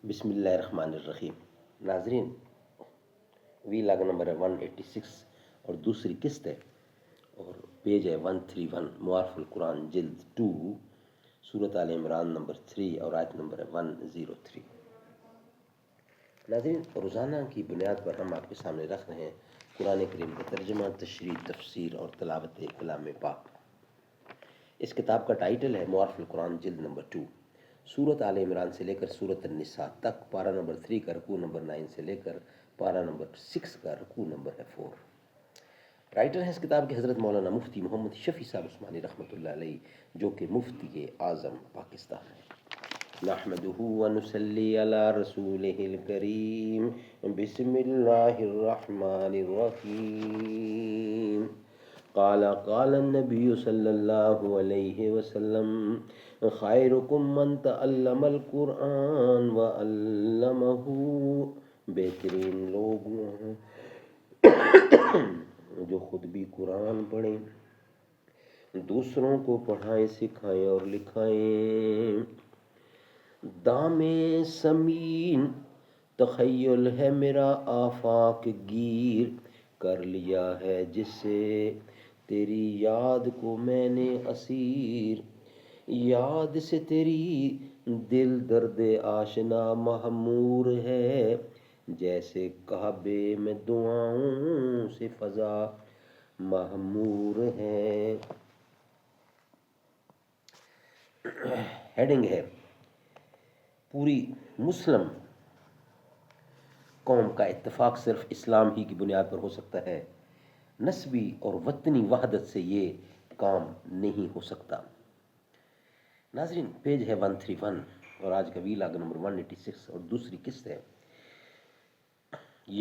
بسم اللہ الرحمن الرحیم۔ ناظرین، ویلاگ نمبر ہے 186 اور دوسری قسط ہے اور پیج ہے 131، معارف القرآن جلد 2، سورۃ آل عمران نمبر 3 اور آیت نمبر ہے 103۔ ناظرین، روزانہ کی بنیاد پر ہم آپ کے سامنے رکھ رہے ہیں قرآن کریم کا ترجمہ، تشریح، تفسیر اور تلاوت کلام پاک۔ اس کتاب کا ٹائٹل ہے معارف القرآن جلد نمبر 2، سورۃ آل عمران سے لے کر سورۃ النساء تک، پارہ نمبر 3 کا رکوع نمبر 9 سے لے کر پارہ نمبر 6 کا رکوع نمبر ہے 4۔ رائٹر ہے اس کتاب کے حضرت مولانا مفتی محمد شفیع صاحب عثمانی رحمۃ اللہ علیہ، جو کہ مفتی اعظم پاکستان ہے۔ نحمده ونصلی علی رسولہ الکریم، بسم اللہ الرحمن الرحیم۔ قال النبی صلی اللہ علیہ وسلم، خیرکم من تعلم القرآن وعلمہ۔ بہترین لوگ ہیں جو خود بھی قرآن پڑھیں، دوسروں کو پڑھائیں، سکھائیں اور لکھائیں۔ دام سمین تخیل ہے میرا آفاق گیر، کر لیا ہے جس سے تیری یاد کو میں نے اسیر۔ یاد سے تیری دل درد آشنا محمور ہے، جیسے کعبے میں دعاؤں سے فضا معمور ہے۔ ہیڈنگ ہے، پوری مسلم قوم کا اتفاق صرف اسلام ہی کی بنیاد پر ہو سکتا ہے، نسبی اور وطنی وحدت سے یہ کام نہیں ہو سکتا۔ ناظرین، پیج ہے 131 اور آج کا ویلاگ نمبر 186 اور دوسری قسط ہے۔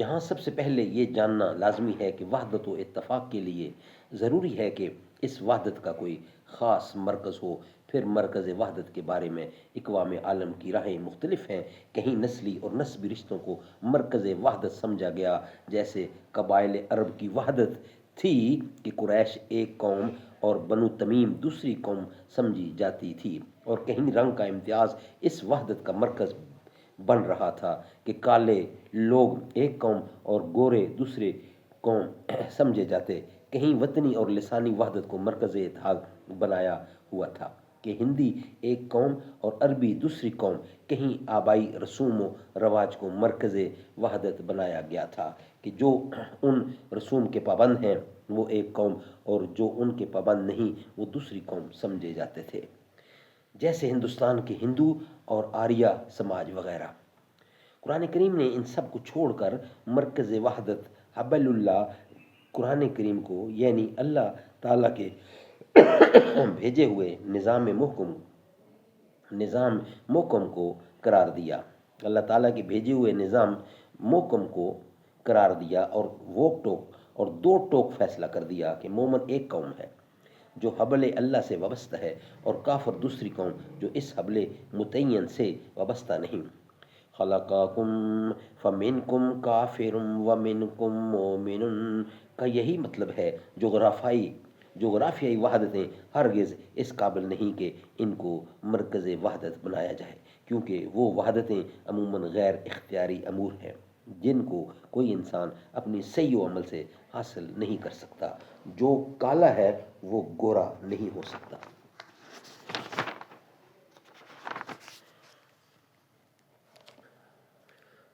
یہاں سب سے پہلے یہ جاننا لازمی ہے کہ وحدت و اتفاق کے لیے ضروری ہے کہ اس وحدت کا کوئی خاص مرکز ہو۔ پھر مرکز وحدت کے بارے میں اقوام عالم کی راہیں مختلف ہیں۔ کہیں نسلی اور نسبی رشتوں کو مرکز وحدت سمجھا گیا، جیسے قبائل عرب کی وحدت تھی کہ قریش ایک قوم اور بنو تمیم دوسری قوم سمجھی جاتی تھی، اور کہیں رنگ کا امتیاز اس وحدت کا مرکز بن رہا تھا کہ کالے لوگ ایک قوم اور گورے دوسرے قوم سمجھے جاتے۔ کہیں وطنی اور لسانی وحدت کو مرکز اتحاد بنایا ہوا تھا کہ ہندی ایک قوم اور عربی دوسری قوم۔ کہیں آبائی رسوم و رواج کو مرکز وحدت بنایا گیا تھا کہ جو ان رسوم کے پابند ہیں وہ ایک قوم، اور جو ان کے پابند نہیں وہ دوسری قوم سمجھے جاتے تھے، جیسے ہندوستان کے ہندو اور آریہ سماج وغیرہ۔ قرآن کریم نے ان سب کو چھوڑ کر مرکز وحدت حبل اللہ قرآن کریم کو، یعنی اللہ تعالیٰ کے بھیجے ہوئے نظام محکم کو قرار دیا۔ اللہ تعالیٰ کے بھیجے ہوئے نظام محکم کو قرار دیا اور دو ٹوک فیصلہ کر دیا کہ مومن ایک قوم ہے جو حبل اللہ سے وابستہ ہے، اور کافر دوسری قوم جو اس حبل متعین سے وابستہ نہیں۔ خلقاکم فمنکم کافر ومنکم مومن کا یہی مطلب ہے۔ جغرافیائی وحدتیں ہرگز اس قابل نہیں کہ ان کو مرکز وحدت بنایا جائے، کیونکہ وہ وحدتیں عموماً غیر اختیاری امور ہیں جن کو کوئی انسان اپنی سعی و عمل سے حاصل نہیں کر سکتا۔ جو کالا ہے وہ گورا نہیں ہو سکتا۔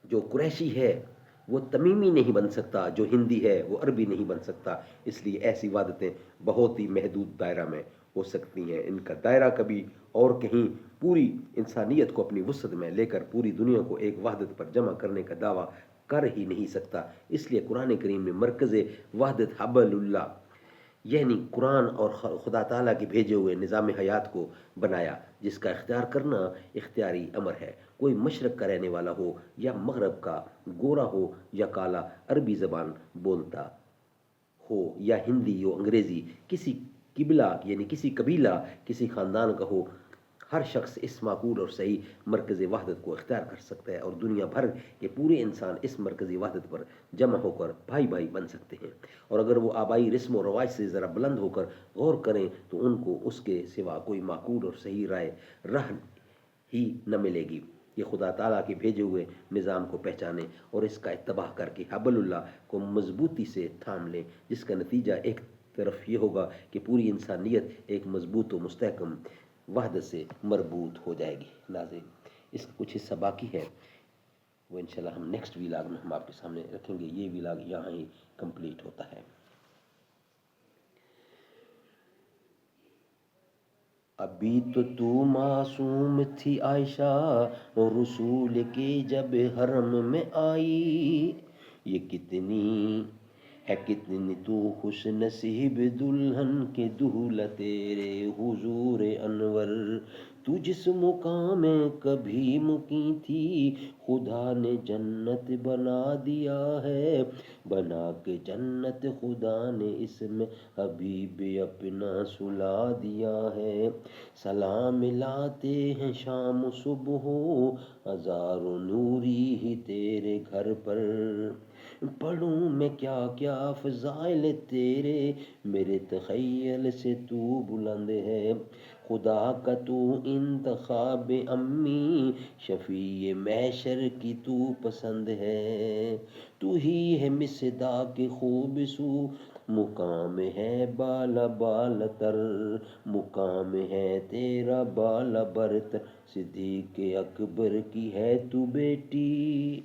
جو قریشی ہے وہ تمیمی نہیں بن سکتا، جو ہندی ہے وہ عربی نہیں بن سکتا۔ اس لیے ایسی وحدتیں بہت ہی محدود دائرہ میں ہو سکتی ہیں۔ ان کا دائرہ کبھی اور کہیں پوری انسانیت کو اپنی وسعت میں لے کر پوری دنیا کو ایک وحدت پر جمع کرنے کا دعویٰ کر ہی نہیں سکتا۔ اس لیے قرآن کریم نے مرکز وحدت حبل اللہ، یعنی قرآن اور خدا تعالیٰ کے بھیجے ہوئے نظام حیات کو بنایا، جس کا اختیار کرنا اختیاری امر ہے۔ کوئی مشرق کا رہنے والا ہو یا مغرب کا، گورا ہو یا کالا، عربی زبان بولتا ہو یا ہندی یا انگریزی، کسی قبیلہ کسی خاندان کا ہو، ہر شخص اس معقول اور صحیح مرکز وحدت کو اختیار کر سکتا ہے، اور دنیا بھر کے پورے انسان اس مرکزی وحدت پر جمع ہو کر بھائی بھائی بن سکتے ہیں۔ اور اگر وہ آبائی رسم و رواج سے ذرا بلند ہو کر غور کریں تو ان کو اس کے سوا کوئی معقول اور صحیح راہ ہی نہ ملے گی۔ یہ خدا تعالیٰ کے بھیجے ہوئے نظام کو پہچانیں اور اس کا اتباع کر کے حبل اللہ کو مضبوطی سے تھام لیں، جس کا نتیجہ ایک طرف یہ ہوگا کہ پوری انسانیت ایک مضبوط و مستحکم وحدت سے مربوط ہو جائے گی۔ ناظرین، اس کا کچھ حصہ باقی ہے، وہ انشاءاللہ ہم نیکسٹ ویلاگ میں ہم آپ کے سامنے رکھیں گے۔ یہ ویلاگ یہاں ہی کمپلیٹ ہوتا ہے۔ ابھی تو معصوم تھی عائشہ رسول کی جب حرم میں آئی، یہ کتنی تو خوش نصیب دلہن کے دولہا تیرے حضور انور، تو جس مقام میں کبھی مقیم تھی خدا نے جنت بنا دیا ہے، بنا کے جنت خدا نے اس میں حبیب اپنا سلا دیا ہے۔ سلام لاتے ہیں شام و صبح ہزاروں نوری ہی تیرے گھر پر، پڑھوں میں کیا کیا فضائل تیرے، میرے تخیل سے تو بلند ہے، خدا کا تو انتخاب امی، شفیع محشر کی تو پسند ہے، تو ہی ہے مصداق خوب سو، مقام ہے بالا بالا تر، مقام ہے تیرا بالا برتر، صدیق اکبر کی ہے تو بیٹی،